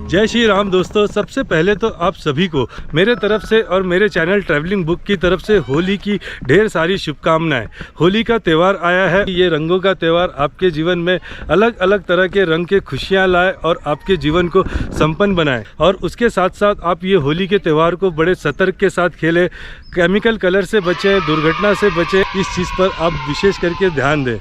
जय श्री राम दोस्तों। सबसे पहले तो आप सभी को मेरे तरफ से और मेरे चैनल ट्रैवलिंग बुक की तरफ से होली की ढेर सारी शुभकामनाएं। होली का त्यौहार आया है। ये रंगों का त्यौहार आपके जीवन में अलग अलग तरह के रंग के खुशियां लाए और आपके जीवन को संपन्न बनाए। और उसके साथ साथ आप ये होली के त्यौहार को बड़े सतर्क के साथ खेलें, केमिकल कलर से बचें, दुर्घटना से बचें। इस चीज़ पर आप विशेष करके ध्यान दें।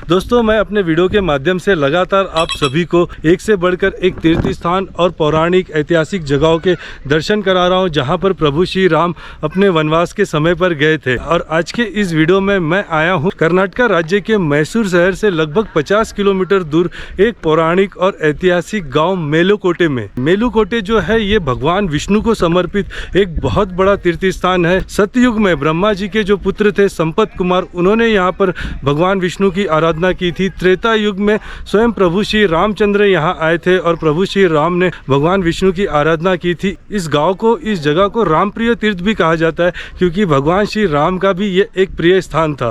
दोस्तों, मैं अपने वीडियो के माध्यम से लगातार आप सभी को एक से बढ़कर एक तीर्थ स्थान और पौराणिक ऐतिहासिक जगहों के दर्शन करा रहा हूं, जहां पर प्रभु श्री राम अपने वनवास के समय पर गए थे। और आज के इस वीडियो में मैं आया हूं कर्नाटक राज्य के मैसूर शहर से लगभग 50 किलोमीटर दूर एक पौराणिक और ऐतिहासिक गाँव मेलुकोटे में। मेलुकोटे जो है ये भगवान विष्णु को समर्पित एक बहुत बड़ा तीर्थ स्थान है। सतयुग में ब्रह्मा जी के जो पुत्र थे संपत कुमार, उन्होंने यहाँ पर भगवान विष्णु की आराधना की थी। त्रेता युग में स्वयं प्रभु श्री रामचंद्र यहाँ आए थे और प्रभु श्री राम ने भगवान विष्णु की आराधना की थी। इस गांव को, इस जगह को रामप्रिय तीर्थ भी कहा जाता है, क्योंकि भगवान श्री राम का भी ये एक प्रिय स्थान था।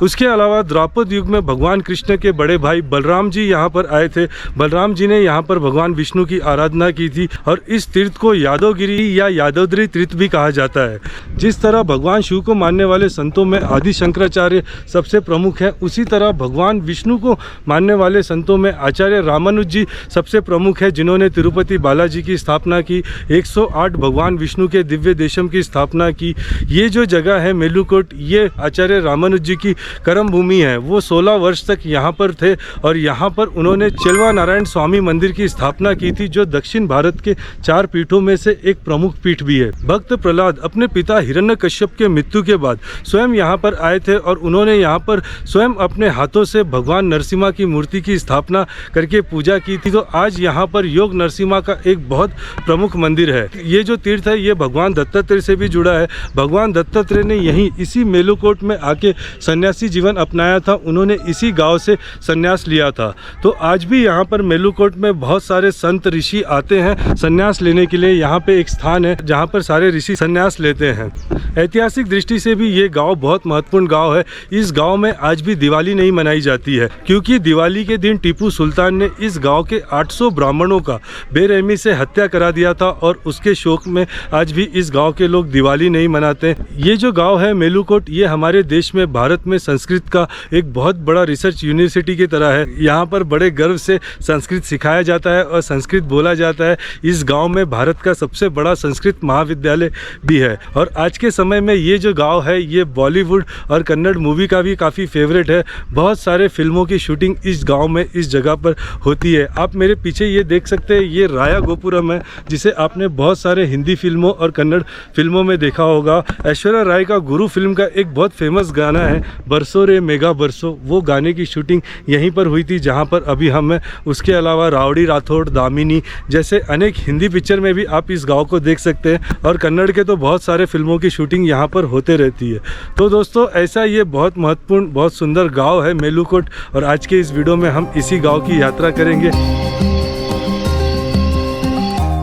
उसके अलावा द्वापर युग में भगवान कृष्ण के बड़े भाई बलराम जी यहाँ पर आए थे। बलराम जी ने यहाँ पर भगवान विष्णु की आराधना की थी और इस तीर्थ को यादवगिरी या यादवद्री तीर्थ भी कहा जाता है। जिस तरह भगवान शिव को मानने वाले संतों में आदि शंकराचार्य सबसे प्रमुख हैं, उसी तरह भगवान विष्णु को मानने वाले संतों में आचार्य रामानुज जी सबसे प्रमुख है, जिन्होंने तिरुपति बालाजी की स्थापना की, 108 भगवान विष्णु के दिव्य देशम की स्थापना की। ये जो जगह है मेलुकोट, ये आचार्य रामानुज जी की कर्म भूमि है। वो 16 वर्ष तक यहाँ पर थे और यहाँ पर उन्होंने चेलवा नारायण स्वामी मंदिर की स्थापना की थी, जो दक्षिण भारत के 4 पीठों में से एक प्रमुख पीठ भी है। भक्त प्रहलाद अपने पिता हिरण्यकश्यप के मृत्यु के बाद स्वयं यहाँ पर आए थे और उन्होंने यहाँ पर स्वयं अपने हाथों से भगवान नरसिम्हा की मूर्ति की स्थापना करके पूजा की थी। तो आज यहाँ पर योग नरसिम्हा का एक बहुत प्रमुख मंदिर है। ये जो तीर्थ है ये भगवान दत्तात्रेय से भी जुड़ा है। भगवान दत्तात्रेय ने यहीं इसी मेलुकोट में आके सन्यासी जीवन अपनाया था। उन्होंने इसी गांव से संन्यास लिया था। तो आज भी यहाँ पर मेलुकोट में बहुत सारे संत ऋषि आते हैं संन्यास लेने के लिए। यहाँ पे एक स्थान है जहाँ पर सारे ऋषि संन्यास लेते हैं। ऐतिहासिक दृष्टि से भी ये गांव बहुत महत्वपूर्ण गांव है। इस गांव में आज भी दिवाली नहीं मनाई जाती है, क्योंकि दिवाली के दिन टीपू सुल्तान ने इस गांव के 800 ब्राह्मणों का बेरहमी से हत्या करा दिया था और उसके शोक में आज भी इस गांव के लोग दिवाली नहीं मनाते। ये जो गांव है मेलुकोट, ये हमारे देश में, भारत में संस्कृत का एक बहुत बड़ा रिसर्च यूनिवर्सिटी की तरह है। यहाँ पर बड़े गर्व से संस्कृत सिखाया जाता है और संस्कृत बोला जाता है। इस गाँव में भारत का सबसे बड़ा संस्कृत महाविद्यालय भी है। और आज के समय में ये जो गांव है ये बॉलीवुड और कन्नड़ मूवी का भी काफ़ी फेवरेट है। बहुत सारे फिल्मों की शूटिंग इस गांव में, इस जगह पर होती है। आप मेरे पीछे ये देख सकते हैं, ये राया गोपुरम है, जिसे आपने बहुत सारे हिंदी फिल्मों और कन्नड़ फिल्मों में देखा होगा। ऐश्वर्या राय का गुरु फिल्म का एक बहुत फेमस गाना है, बरसो रे मेगा बरसो। वो गाने की शूटिंग यहीं पर हुई थी जहाँ पर अभी हम हैं। उसके अलावा रावड़ी राठौड़, दामिनी जैसे अनेक हिंदी पिक्चर में भी आप इस गाँव को देख सकते हैं। और कन्नड़ के तो बहुत सारे फिल्मों की शूटिंग यहाँ पर होते रहती है। तो दोस्तों, ऐसा ये बहुत महत्वपूर्ण, बहुत सुंदर गांव है मेलुकोट, और आज के इस वीडियो में हम इसी गांव की यात्रा करेंगे।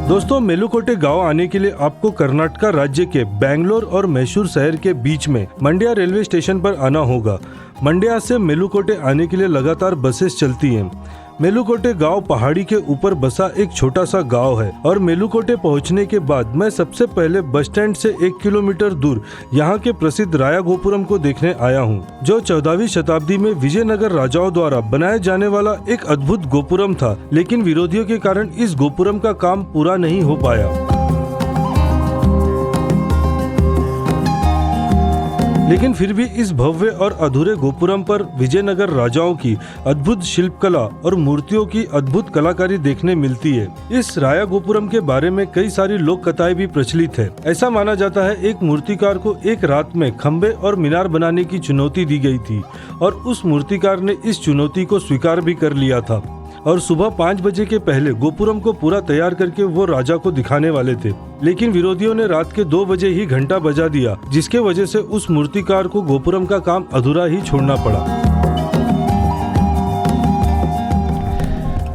दोस्तों, मेलुकोटे गांव आने के लिए आपको कर्नाटक राज्य के बेंगलोर और मैसूर शहर के बीच में मंड्या रेलवे स्टेशन पर आना होगा। मंड्या से मेलुकोटे आने के लिए लगातार बसेस चलती हैं। मेलुकोटे गांव पहाड़ी के ऊपर बसा एक छोटा सा गांव है और मेलुकोटे पहुंचने के बाद मैं सबसे पहले बस स्टैंड से 1 किलोमीटर दूर यहां के प्रसिद्ध राया गोपुरम को देखने आया हूं, जो 14वीं शताब्दी में विजयनगर राजाओं द्वारा बनाए जाने वाला एक अद्भुत गोपुरम था। लेकिन विरोधियों के कारण इस गोपुरम का काम पूरा नहीं हो पाया। लेकिन फिर भी इस भव्य और अधूरे गोपुरम पर विजयनगर राजाओं की अद्भुत शिल्पकला और मूर्तियों की अद्भुत कलाकारी देखने मिलती है। इस राया गोपुरम के बारे में कई सारी लोक कथाएं भी प्रचलित है। ऐसा माना जाता है एक मूर्तिकार को एक रात में खंबे और मीनार बनाने की चुनौती दी गई थी और उस मूर्तिकार ने इस चुनौती को स्वीकार भी कर लिया था और सुबह 5 बजे के पहले गोपुरम को पूरा तैयार करके वो राजा को दिखाने वाले थे। लेकिन विरोधियों ने रात के 2 बजे ही घंटा बजा दिया, जिसके वजह से उस मूर्तिकार को गोपुरम का काम अधूरा ही छोड़ना पड़ा।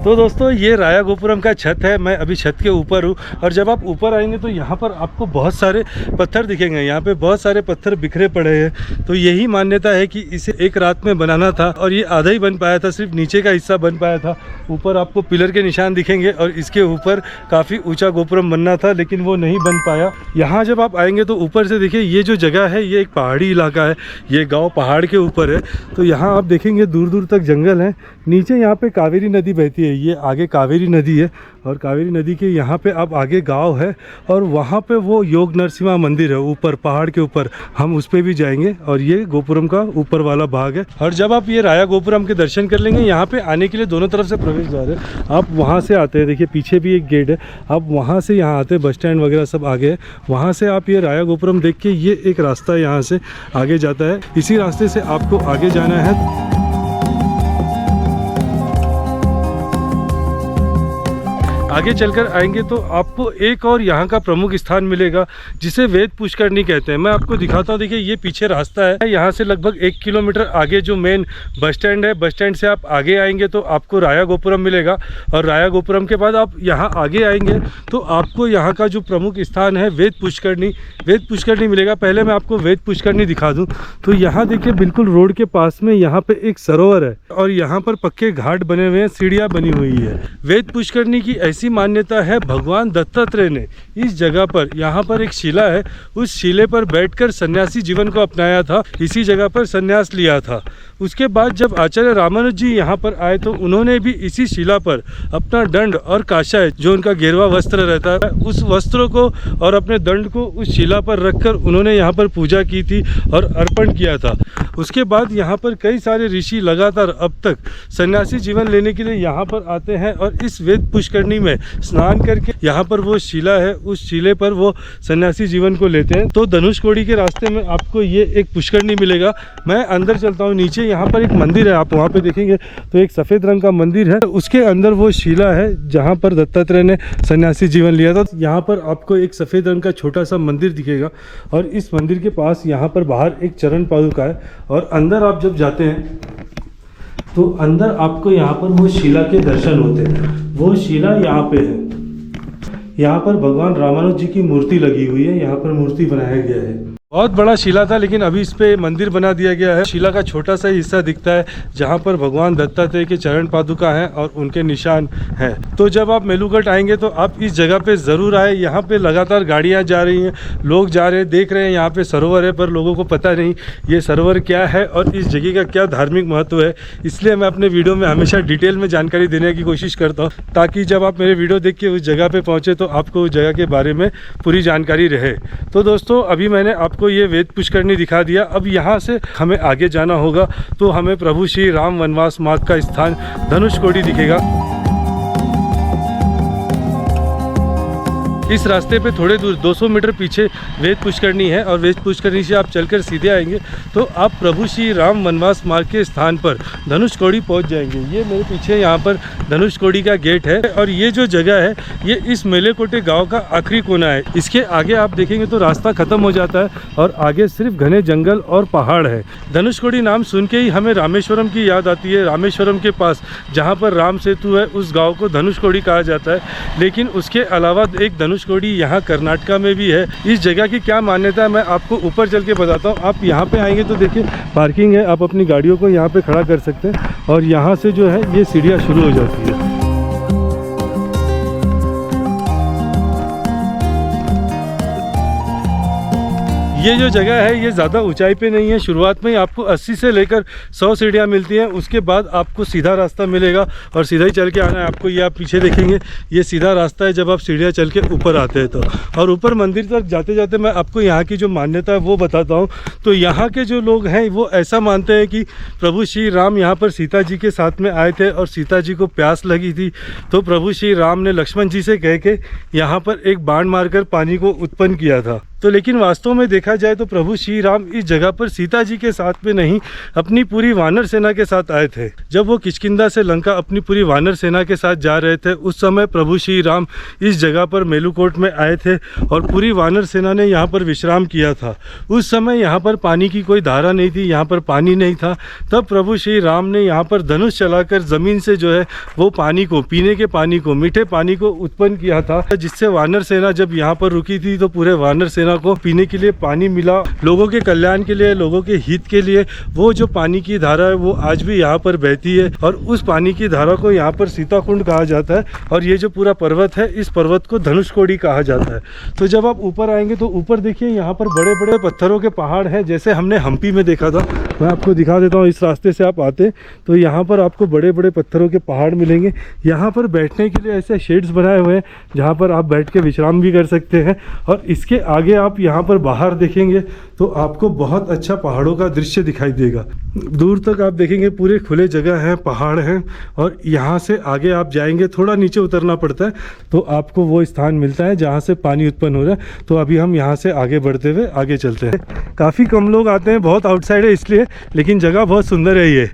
तो दोस्तों ये राया गोपुरम का छत है। मैं अभी छत के ऊपर हूँ और जब आप ऊपर आएंगे तो यहाँ पर आपको बहुत सारे पत्थर दिखेंगे। यहाँ पे बहुत सारे पत्थर बिखरे पड़े हैं। तो यही मान्यता है कि इसे एक रात में बनाना था और ये आधा ही बन पाया था, सिर्फ नीचे का हिस्सा बन पाया था। ऊपर आपको पिलर के निशान दिखेंगे और इसके ऊपर काफ़ी ऊंचा गोपुरम बनना था, लेकिन वो नहीं बन पाया। यहाँ जब आप आएंगे तो ऊपर से देखिए ये जो जगह है ये एक पहाड़ी इलाका है। ये गाँव पहाड़ के ऊपर है। तो यहाँ आप देखेंगे दूर दूर तक जंगल है। नीचे यहाँ पे कावेरी नदी बहती है। ये आगे कावेरी नदी है और कावेरी नदी के यहाँ पे अब आगे गांव है और वहाँ पे वो योग नरसिम्हा मंदिर है ऊपर पहाड़ के ऊपर। हम उस पे भी जाएंगे और ये गोपुरम का ऊपर वाला भाग है। और जब आप ये राया गोपुरम के दर्शन कर लेंगे, यहाँ पे आने के लिए दोनों तरफ से प्रवेश द्वार है। आप वहाँ से आते हैं, देखिए पीछे भी एक गेट है। आप वहाँ से यहाँ आते हैं, बस स्टैंड वगैरह सब आगे है। वहाँ से आप ये राया गोपुरम देख के ये एक रास्ता यहाँ से आगे जाता है। इसी रास्ते से आपको आगे जाना है। आगे चलकर आएंगे तो आपको एक और यहाँ का प्रमुख स्थान मिलेगा जिसे वेद पुष्करणी कहते हैं। मैं आपको दिखाता हूँ। देखिए ये पीछे रास्ता है। यहाँ से लगभग 1 किलोमीटर आगे जो मेन बस स्टैंड है, बस स्टैंड से आप आगे आएंगे तो आपको राया गोपुरम मिलेगा। और राया गोपुरम के बाद आप यहाँ आगे आएंगे तो आपको यहाँ का जो प्रमुख स्थान है वेद पुष्करणी मिलेगा। पहले मैं आपको वेद पुष्करणी दिखा दूँ तो यहाँ देखिए बिल्कुल रोड के पास में यहाँ पे एक सरोवर है और यहाँ पर पक्के घाट बने हुए हैं, सीढ़ियाँ बनी हुई है। वेद पुष्करणी की ऐसी मान्यता है, भगवान दत्तात्रेय ने इस जगह पर, यहाँ पर एक शिला है, उस शिले पर बैठकर सन्यासी जीवन को अपनाया था। इसी जगह पर सन्यास लिया था। उसके बाद जब आचार्य रामानुज जी यहाँ पर आए तो उन्होंने भी इसी शिला पर अपना दंड और काशाय, जो उनका गेरुआ वस्त्र रहता है, उस वस्त्रों को और अपने दंड को उस शिला पर रखकर उन्होंने यहाँ पर पूजा की थी और अर्पण किया था। उसके बाद यहाँ पर कई सारे ऋषि लगातार अब तक सन्यासी जीवन लेने के लिए यहाँ पर आते हैं और इस वेद पुष्करणी में स्नान करके यहाँ पर वो शिला है, उस शिले पर वो सन्यासी जीवन को लेते हैं। तो धनुषकोडी के रास्ते में आपको ये एक पुष्करणी मिलेगा। मैं अंदर चलता हूँ। नीचे यहाँ पर एक मंदिर है, आप वहाँ पे देखेंगे तो एक सफ़ेद रंग का मंदिर है। उसके अंदर वो शिला है जहाँ पर दत्तात्रेय ने सन्यासी जीवन लिया था। यहाँ पर आपको एक सफ़ेद रंग का छोटा सा मंदिर दिखेगा और इस मंदिर के पास यहाँ पर बाहर एक चरण पादुका है। और अंदर आप जब जाते हैं तो अंदर आपको यहाँ पर वो शिला के दर्शन होते हैं। वो शिला यहाँ पे है। यहाँ पर भगवान रामानुज जी की मूर्ति लगी हुई है। यहाँ पर मूर्ति बनाया गया है। बहुत बड़ा शिला था लेकिन अभी इस पे मंदिर बना दिया गया है। शिला का छोटा सा हिस्सा दिखता है जहाँ पर भगवान दत्तात्रेय के चरण पादुका हैं और उनके निशान हैं। तो जब आप मेलुगढ़ आएंगे तो आप इस जगह पे ज़रूर आए। यहाँ पे लगातार गाड़ियाँ जा रही हैं, लोग जा रहे हैं, देख रहे हैं। यहाँ पे सरोवर है पर लोगों को पता नहीं ये सरोवर क्या है और इस जगह का क्या धार्मिक महत्व है। इसलिए मैं अपने वीडियो में हमेशा डिटेल में जानकारी देने की कोशिश करता हूँ ताकि जब आप मेरे वीडियो देख के उस जगह पर पहुँचे तो आपको उस जगह के बारे में पूरी जानकारी रहे। तो दोस्तों अभी मैंने आपको ये वेद पुष्करणी दिखा दिया। अब यहाँ से हमें आगे जाना होगा तो हमें प्रभु श्री राम वनवास मार्ग का स्थान धनुषकोडी दिखेगा। इस रास्ते पे थोड़े दूर 200 मीटर पीछे वेद पुष्करणी है और वेद पुष्करणी से आप चलकर सीधे आएंगे तो आप प्रभु श्री राम वनवास मार्ग के स्थान पर धनुषकोडी पहुंच जाएंगे। ये मेरे पीछे यहाँ पर धनुषकोडी का गेट है और ये जो जगह है ये इस मेलेकोटे गांव का आखिरी कोना है। इसके आगे आप देखेंगे तो रास्ता खत्म हो जाता है और आगे सिर्फ घने जंगल और पहाड़ है। धनुषकोडी नाम सुन के ही हमें रामेश्वरम की याद आती है। रामेश्वरम के पास जहाँ पर राम सेतु है उस गाँव को धनुषकोडी कहा जाता है। लेकिन उसके अलावा एक धनुषकोडी यहाँ कर्नाटका में भी है। इस जगह की क्या मान्यता है मैं आपको ऊपर चल के बताता हूँ। आप यहाँ पे आएंगे तो देखिए पार्किंग है, आप अपनी गाड़ियों को यहाँ पे खड़ा कर सकते हैं और यहाँ से जो है ये सीढ़ियाँ शुरू हो जाती है। ये जो जगह है ये ज़्यादा ऊंचाई पे नहीं है। शुरुआत में ही आपको 80 से लेकर 100 सीढ़ियाँ मिलती हैं। उसके बाद आपको सीधा रास्ता मिलेगा और सीधा ही चल के आना है आपको। ये आप पीछे देखेंगे ये सीधा रास्ता है जब आप सीढ़ियाँ चल के ऊपर आते हैं तो। और ऊपर मंदिर तक जाते जाते मैं आपको यहाँ की जो मान्यता है वो बताता हूँ। तो यहाँ के जो लोग हैं वो ऐसा मानते हैं कि प्रभु श्री राम यहाँ पर सीता जी के साथ में आए थे और सीता जी को प्यास लगी थी तो प्रभु श्री राम ने लक्ष्मण जी से कह के यहाँ पर एक बाण मारकर पानी को उत्पन्न किया था। तो लेकिन वास्तव में देखा जाए तो प्रभु श्री राम इस जगह पर सीता जी के साथ में नहीं, अपनी पूरी वानर सेना के साथ आए थे। जब वो किष्किंधा से लंका अपनी पूरी वानर सेना के साथ जा रहे थे, उस समय प्रभु श्री राम इस जगह पर मेलुकोट में आए थे और पूरी वानर सेना ने यहाँ पर विश्राम किया था। उस समय यहाँ पर पानी की कोई धारा नहीं थी, यहाँ पर पानी नहीं था। तब प्रभु श्री राम ने यहाँ पर धनुष चलाकर ज़मीन से जो है वो पानी को, पीने के पानी को, मीठे पानी को उत्पन्न किया था, जिससे वानर सेना जब यहाँ पर रुकी थी तो पूरे वानर सेना को पीने के लिए पानी मिला। लोगों के कल्याण के लिए, लोगों के हित के लिए वो जो पानी की धारा है वो आज भी यहाँ पर बहती है और उस पानी की धारा को यहाँ पर सीताकुंड कहा जाता है। और ये जो पूरा पर्वत है, इस पर्वत को धनुषकोडी कहा जाता है। तो जब आप ऊपर आएंगे तो ऊपर देखिए यहाँ पर बड़े बड़े पत्थरों के पहाड़ हैं, जैसे हमने हम्पी में देखा था। मैं आपको दिखा देता हूँ, इस रास्ते से आप आते तो यहाँ पर आपको बड़े बड़े पत्थरों के पहाड़ मिलेंगे। यहाँ पर बैठने के लिए ऐसे शेड्स बनाए हुए हैं जहाँ पर आप बैठ के विश्राम भी कर सकते हैं। और इसके आगे आप यहाँ पर बाहर देखेंगे तो आपको बहुत अच्छा पहाड़ों का दृश्य दिखाई देगा। दूर तक आप देखेंगे पूरे खुले जगह हैं, पहाड़ हैं। और यहाँ से आगे आप जाएंगे, थोड़ा नीचे उतरना पड़ता है तो आपको वो स्थान मिलता है जहाँ से पानी उत्पन्न हो रहा है। तो अभी हम यहाँ से आगे बढ़ते हुए आगे चलते हैं। काफ़ी कम लोग आते हैं, बहुत आउटसाइड है इसलिए, लेकिन जगह बहुत सुंदर है ये।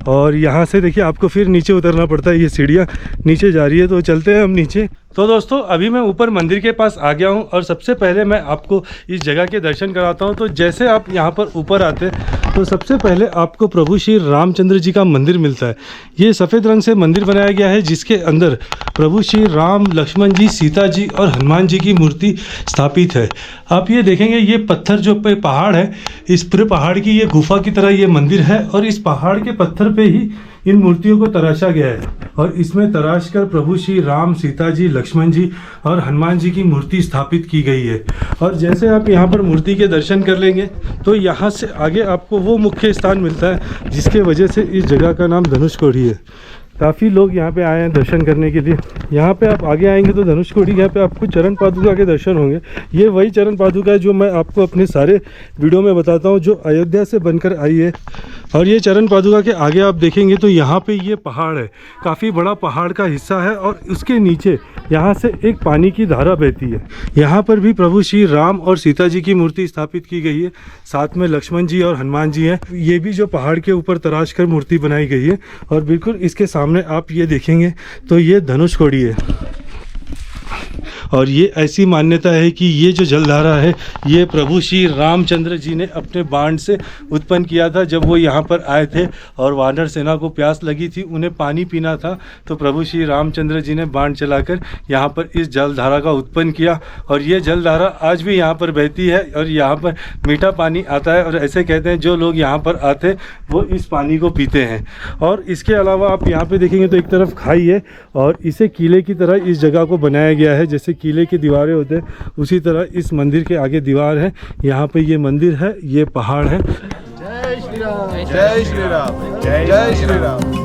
और यहाँ से देखिए आपको फिर नीचे उतरना पड़ता है, ये सीढ़ियाँ नीचे जा रही है। तो चलते हैं हम नीचे। तो दोस्तों अभी मैं ऊपर मंदिर के पास आ गया हूँ और सबसे पहले मैं आपको इस जगह के दर्शन कराता हूँ। तो जैसे आप यहाँ पर ऊपर आते हैं तो सबसे पहले आपको प्रभु श्री रामचंद्र जी का मंदिर मिलता है। ये सफ़ेद रंग से मंदिर बनाया गया है, जिसके अंदर प्रभु श्री राम, लक्ष्मण जी, सीता जी और हनुमान जी की मूर्ति स्थापित है। आप ये देखेंगे, ये पत्थर जो पहाड़ है, इस पूरे पहाड़ की ये गुफा की तरह ये मंदिर है और इस पहाड़ के पत्थर पे ही इन मूर्तियों को तराशा गया है। और इसमें तराश कर प्रभु श्री राम, सीता जी, लक्ष्मण जी और हनुमान जी की मूर्ति स्थापित की गई है। और जैसे आप यहाँ पर मूर्ति के दर्शन कर लेंगे तो यहाँ से आगे आपको वो मुख्य स्थान मिलता है जिसके वजह से इस जगह का नाम धनुषकोडी है। काफ़ी लोग यहाँ पे आए हैं दर्शन करने के लिए। यहाँ पे आप आगे आएंगे तो धनुषकोडी, यहाँ पे आपको चरण पादुका के दर्शन होंगे। ये वही चरण पादुका है जो मैं आपको अपने सारे वीडियो में बताता हूँ, जो अयोध्या से बनकर आई है। और ये चरण पादुका के आगे आप देखेंगे तो यहाँ पे ये पहाड़ है, काफ़ी बड़ा पहाड़ का हिस्सा है और उसके नीचे यहाँ से एक पानी की धारा बहती है। यहाँ पर भी प्रभु श्री राम और सीता जी की मूर्ति स्थापित की गई है, साथ में लक्ष्मण जी और हनुमान जी हैं। ये भी जो पहाड़ के ऊपर तराश कर मूर्ति बनाई गई है। और बिल्कुल इसके सामने आप ये देखेंगे तो ये धनुषकोडी है। और ये ऐसी मान्यता है कि ये जो जलधारा है ये प्रभु श्री रामचंद्र जी ने अपने बाण से उत्पन्न किया था। जब वो यहाँ पर आए थे और वानर सेना को प्यास लगी थी, उन्हें पानी पीना था, तो प्रभु श्री रामचंद्र जी ने बाण चलाकर यहाँ पर इस जलधारा का उत्पन्न किया। और ये जलधारा आज भी यहाँ पर बहती है और यहाँ पर मीठा पानी आता है। और ऐसे कहते हैं जो लोग यहाँ पर आते वो इस पानी को पीते हैं। और इसके अलावा आप यहाँ पर देखेंगे तो एक तरफ खाई है और इसे किले की तरह इस जगह को बनाया गया है। जैसे किले की दीवारें होते हैं उसी तरह इस मंदिर के आगे दीवार है। यहाँ पे ये मंदिर है, ये पहाड़ है। जय श्री राम, जय श्री राम, जय श्री राम।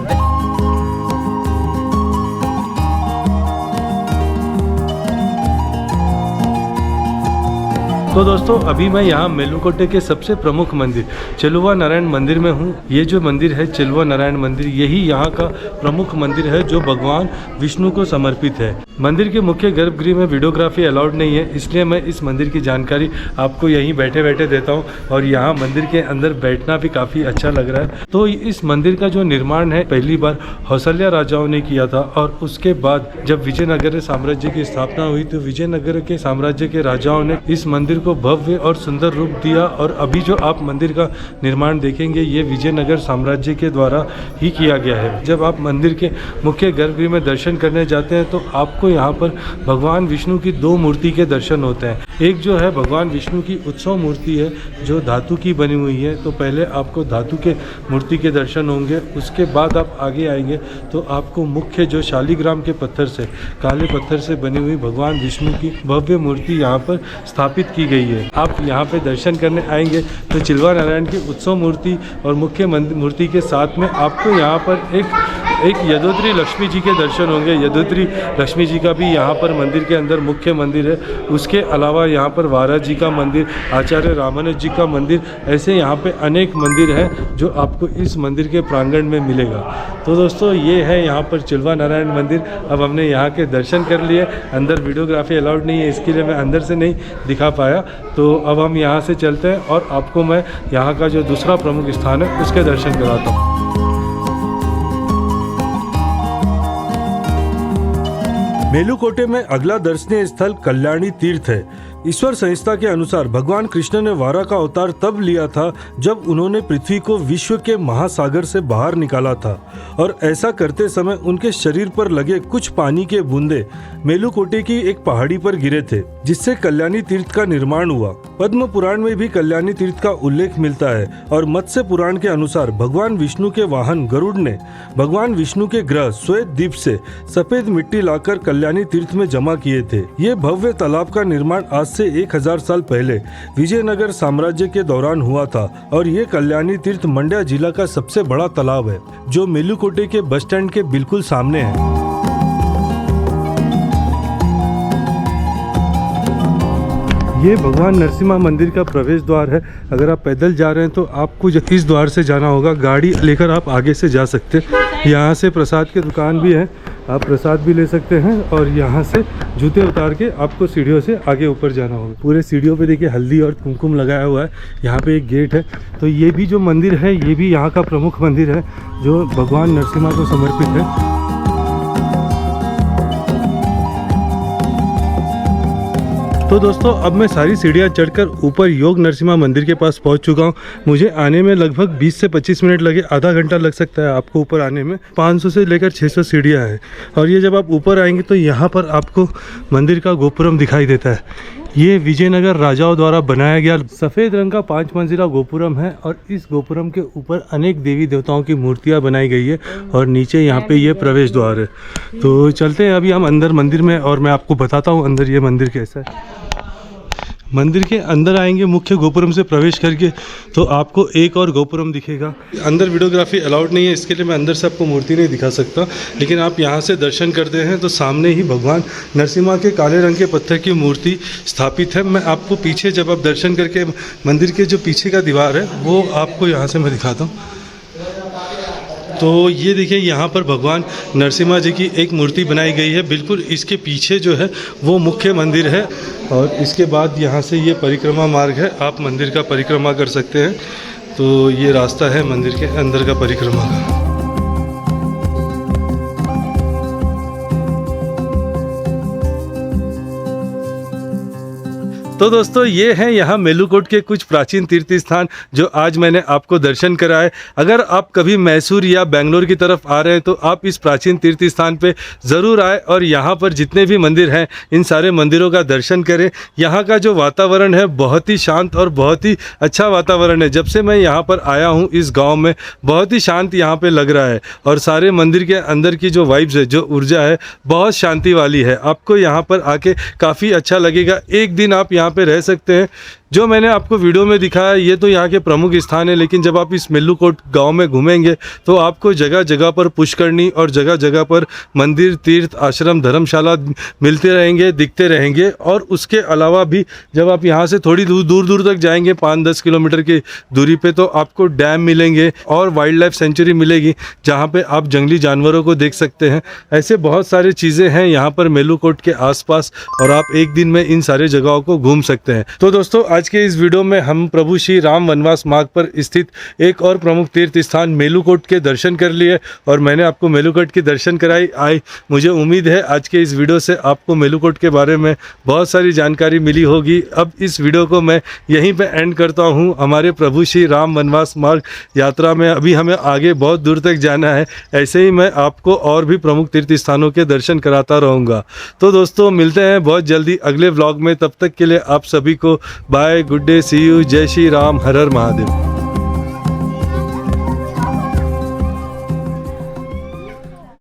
तो दोस्तों अभी मैं यहाँ मेलुकोटे के सबसे प्रमुख मंदिर चेलुवा नारायण मंदिर में हूँ। ये जो मंदिर है चेलुवा नारायण मंदिर, यही यहाँ का प्रमुख मंदिर है जो भगवान विष्णु को समर्पित है। मंदिर के मुख्य गर्भगृह में वीडियोग्राफी अलाउड नहीं है, इसलिए मैं इस मंदिर की जानकारी आपको यहीं बैठे बैठे देता हूँ। और यहाँ मंदिर के अंदर बैठना भी काफ़ी अच्छा लग रहा है। तो इस मंदिर का जो निर्माण है पहली बार हौसल्या राजाओं ने किया था। और उसके बाद जब विजयनगर साम्राज्य की स्थापना हुई तो विजयनगर के साम्राज्य के राजाओं ने इस मंदिर को भव्य और सुंदर रूप दिया। और अभी जो आप मंदिर का निर्माण देखेंगे ये विजयनगर साम्राज्य के द्वारा ही किया गया है। जब आप मंदिर के मुख्य गर्भगृह में दर्शन करने जाते हैं तो आपको यहाँ पर भगवान विष्णु की दो मूर्ति के दर्शन होते हैं। एक जो है भगवान विष्णु की उत्सव मूर्ति है जो धातु की बनी हुई है। तो पहले आपको धातु के मूर्ति के दर्शन होंगे, उसके बाद आप आगे आएंगे तो आपको मुख्य जो शालिग्राम के पत्थर से, काले पत्थर से बनी हुई भगवान विष्णु की भव्य मूर्ति यहाँ पर स्थापित की गई है। आप यहाँ पे दर्शन करने आएंगे तो चिलवा नारायण की उत्सव मूर्ति और मुख्य मूर्ति के साथ में आपको यहाँ पर एक एक यदोत्री लक्ष्मी जी के दर्शन होंगे। यदोत्री लक्ष्मी जी का भी यहाँ पर मंदिर के अंदर मुख्य मंदिर है। उसके अलावा यहाँ पर वारा जी का मंदिर, आचार्य रामानुज जी का मंदिर, ऐसे यहाँ पे अनेक मंदिर हैं जो आपको इस मंदिर के प्रांगण में मिलेगा। तो दोस्तों ये है यहाँ पर चिल्वा नारायण मंदिर। अब हमने यहाँ के दर्शन कर लिए। अंदर वीडियोग्राफी अलाउड नहीं है, इसके लिए मैं अंदर से नहीं दिखा पाया। तो अब हम यहाँ से चलते हैं और आपको मैं यहाँ का जो दूसरा प्रमुख स्थान है उसके दर्शन कराता हूँ। मेलुकोटे में अगला दर्शनीय स्थल कल्याणी तीर्थ है। ईश्वर संहिता के अनुसार भगवान कृष्ण ने वारा का अवतार तब लिया था जब उन्होंने पृथ्वी को विश्व के महासागर से बाहर निकाला था, और ऐसा करते समय उनके शरीर पर लगे कुछ पानी के बूंदे मेलुकोटे की एक पहाड़ी पर गिरे थे, जिससे कल्याणी तीर्थ का निर्माण हुआ। पद्म पुराण में भी कल्याणी तीर्थ का उल्लेख मिलता है, और मत्स्य पुराण के अनुसार भगवान विष्णु के वाहन गरुड़ ने भगवान विष्णु के ग्रह श्वेत द्वीप से सफेद मिट्टी लाकर कल्याणी तीर्थ में जमा किए थे। ये भव्य तालाब का निर्माण आज से 1000 साल पहले विजयनगर साम्राज्य के दौरान हुआ था, और ये कल्याणी तीर्थ मंड्या जिला का सबसे बड़ा तालाब है, जो मेलुकोटे के बस स्टैंड के बिल्कुल सामने है। ये भगवान नरसिम्हा मंदिर का प्रवेश द्वार है। अगर आप पैदल जा रहे हैं तो आपको इस द्वार से जाना होगा, गाड़ी लेकर आप आगे से जा सकते हैं। यहाँ से प्रसाद की दुकान भी है, आप प्रसाद भी ले सकते हैं, और यहाँ से जूते उतार के आपको सीढ़ियों से आगे ऊपर जाना होगा। पूरे सीढ़ियों पे देखिए हल्दी और कुमकुम लगाया हुआ है। यहाँ पे एक गेट है। तो ये भी जो मंदिर है ये भी यहाँ का प्रमुख मंदिर है जो भगवान नरसिम्हा को समर्पित है। तो दोस्तों अब मैं सारी सीढ़ियाँ चढ़कर ऊपर योग नरसिम्हा मंदिर के पास पहुंच चुका हूं। मुझे आने में लगभग 20 से 25 मिनट लगे, आधा घंटा लग सकता है आपको ऊपर आने में। 500 से लेकर 600 सीढ़ियाँ हैं, और ये जब आप ऊपर आएंगे तो यहाँ पर आपको मंदिर का गोपुरम दिखाई देता है। ये विजयनगर राजाओं द्वारा बनाया गया सफ़ेद रंग का 5 मंजिला गोपुरम है, और इस गोपुरम के ऊपर अनेक देवी देवताओं की मूर्तियाँ बनाई गई है, और नीचे यहाँ पे ये प्रवेश द्वार है। तो चलते हैं अभी हम अंदर मंदिर में, और मैं आपको बताता हूँ अंदर ये मंदिर कैसा है। मंदिर के अंदर आएंगे मुख्य गोपुरम से प्रवेश करके तो आपको एक और गोपुरम दिखेगा। अंदर वीडियोग्राफी अलाउड नहीं है, इसके लिए मैं अंदर से आपको मूर्ति नहीं दिखा सकता, लेकिन आप यहाँ से दर्शन करते हैं तो सामने ही भगवान नरसिम्हा के काले रंग के पत्थर की मूर्ति स्थापित है। मैं आपको पीछे जब आप दर्शन करके मंदिर के जो पीछे का दीवार है वो आपको यहाँ से मैं दिखाता हूँ। तो ये देखिए यहाँ पर भगवान नरसिम्हा जी की एक मूर्ति बनाई गई है। बिल्कुल इसके पीछे जो है वो मुख्य मंदिर है, और इसके बाद यहाँ से ये परिक्रमा मार्ग है, आप मंदिर का परिक्रमा कर सकते हैं। तो ये रास्ता है मंदिर के अंदर का परिक्रमा का। तो दोस्तों ये हैं यहाँ मेलुकोट के कुछ प्राचीन तीर्थ स्थान जो आज मैंने आपको दर्शन कराए। अगर आप कभी मैसूर या बेंगलोर की तरफ आ रहे हैं तो आप इस प्राचीन तीर्थ स्थान पे ज़रूर आए, और यहाँ पर जितने भी मंदिर हैं इन सारे मंदिरों का दर्शन करें। यहाँ का जो वातावरण है बहुत ही शांत और बहुत ही अच्छा वातावरण है। जब से मैं यहाँ पर आया हूँ इस गाँव में बहुत ही शांत यहाँ पर लग रहा है, और सारे मंदिर के अंदर की जो वाइब्स है, जो ऊर्जा है, बहुत शांति वाली है। आपको यहाँ पर आके काफ़ी अच्छा लगेगा। एक दिन आप यहाँ पे रह सकते हैं। जो मैंने आपको वीडियो में दिखाया ये तो यहाँ के प्रमुख स्थान है, लेकिन जब आप इस मेलुकोट गांव में घूमेंगे तो आपको जगह जगह पर पुष्करणी और जगह जगह पर मंदिर, तीर्थ, आश्रम, धर्मशाला मिलते रहेंगे, दिखते रहेंगे। और उसके अलावा भी जब आप यहाँ से थोड़ी दूर तक जाएंगे 5-10 किलोमीटर की दूरी पे, तो आपको डैम मिलेंगे और वाइल्ड लाइफ सेंचुरी मिलेगी जहाँ पे आप जंगली जानवरों को देख सकते हैं। ऐसे बहुत सारी चीज़ें हैं यहाँ पर मेलुकोट के आसपास, और आप एक दिन में इन सारे जगहों को घूम सकते हैं। तो दोस्तों आज के इस वीडियो में हम प्रभु श्री राम वनवास मार्ग पर स्थित एक और प्रमुख तीर्थ स्थान मेलुकोट के दर्शन कर लिए, और मैंने आपको मेलुकोट के दर्शन कराई। मुझे उम्मीद है आज के इस वीडियो से आपको मेलुकोट के बारे में बहुत सारी जानकारी मिली होगी। अब इस वीडियो को मैं यहीं पे एंड करता हूँ। हमारे प्रभु श्री राम वनवास मार्ग यात्रा में अभी हमें आगे बहुत दूर तक जाना है। ऐसे ही मैं आपको और भी प्रमुख तीर्थ स्थानों के दर्शन कराता रहूँगा। तो दोस्तों मिलते हैं बहुत जल्दी अगले व्लॉग में। तब तक के लिए आप सभी को bye, good day, see you, जय श्री राम, हर हर महादेव।